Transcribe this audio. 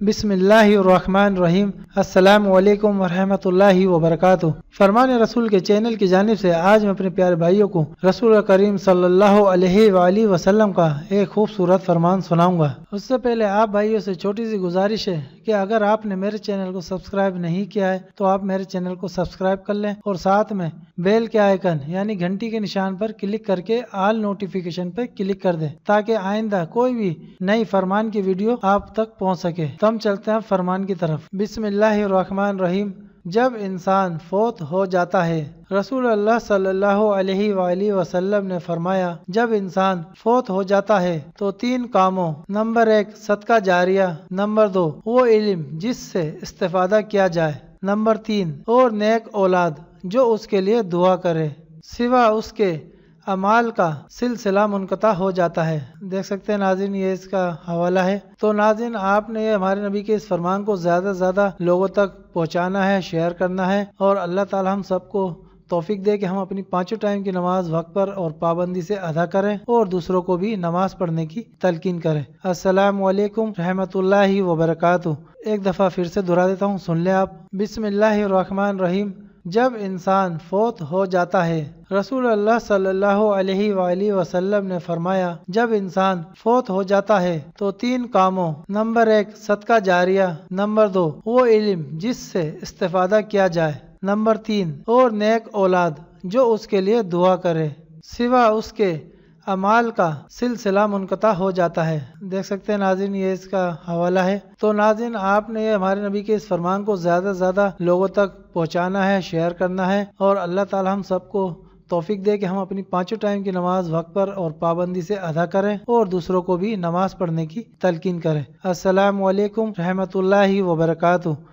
बिस्मिल्लाहिर्रहमानिर्रहीम। अस्सलाम वालेकुम वरहमतुल्लाहि वबरकातुह। फरमान रसूल के चैनल की जानिब से आज मैं अपने प्यारे भाइयों को रसूल करीम सल्लल्लाहु अलैहि वसल्लम का एक खूबसूरत फरमान सुनाऊंगा। उससे पहले आप भाइयों से छोटी सी गुजारिश है कि अगर आपने मेरे चैनल को सब्सक्राइब नहीं किया है तो आप मेरे चैनल को सब्सक्राइब कर लें और साथ में बेल के आइकन यानी घंटी के निशान पर क्लिक करके ऑल नोटिफिकेशन पर क्लिक कर दें ताकि आइंदा कोई भी नई फरमान की वीडियो आप तक पहुंच सके। तो हम चलते हैं फरमान की तरफ। बिस्मिल्लाहिर्रहमानिर्रहीम। जब इंसान फोत हो जाता है, रसूल अल्लाह सल्लल्लाहु अलैहि वसल्लम ने फरमाया, जब इंसान फोत हो जाता है तो 3 कामों, नंबर 1 सदका जारिया, नंबर 2 वो इल्म जिससे इस्तेफादा किया जाए, नंबर 3 और नेक औलाद जो उसके लिए दुआ करे, सिवा उसके अमाल का सिलसिला मुनक़ता हो जाता है। देख सकते हैं नाज़रीन, ये इसका हवाला है। तो नाज़रीन, आपने ये हमारे नबी के इस फरमान को ज़्यादा से ज़्यादा लोगों तक पहुँचाना है, शेयर करना है और अल्लाह ताला हम सबको तौफीक दे कि हम अपनी 5 टाइम की नमाज वक्त पर और पाबंदी से अदा करें और दूसरों को भी नमाज पढ़ने की तलकीन करें। अस्सलामु अलैकुम रहमतुल्लाहि व बरकातुहू। एक दफ़ा फिर से दोहरा देता हूँ, सुन लें आप। बिस्मिल्लाहिर्रहमानिर्रहीम। जब इंसान फोत हो जाता है, रसूल अल्लाह सल्लल्लाहु अलैहि वसल्लम ने फरमाया, जब इंसान फोत हो जाता है तो 3 कामों, नंबर 1 सदका जारिया, नंबर 2 वो इल्म जिससे इस्तेफादा किया जाए, नंबर 3 और नेक औलाद जो उसके लिए दुआ करे, सिवा उसके अमाल का सिलसिला मुनक़ता हो जाता है। देख सकते हैं नाज़रीन, ये इसका हवाला है। तो नाज़रीन, आपने ये हमारे नबी के इस फरमान को ज़्यादा से ज़्यादा लोगों तक पहुँचाना है, शेयर करना है और अल्लाह ताला हम सबको तौफीक दे कि हम अपनी 5 टाइम की नमाज वक्त पर और पाबंदी से अदा करें और दूसरों को भी नमाज पढ़ने की तलकीन करें। अस्सलामु अलैकुम रहमतुल्लाहि व बरकातुहू।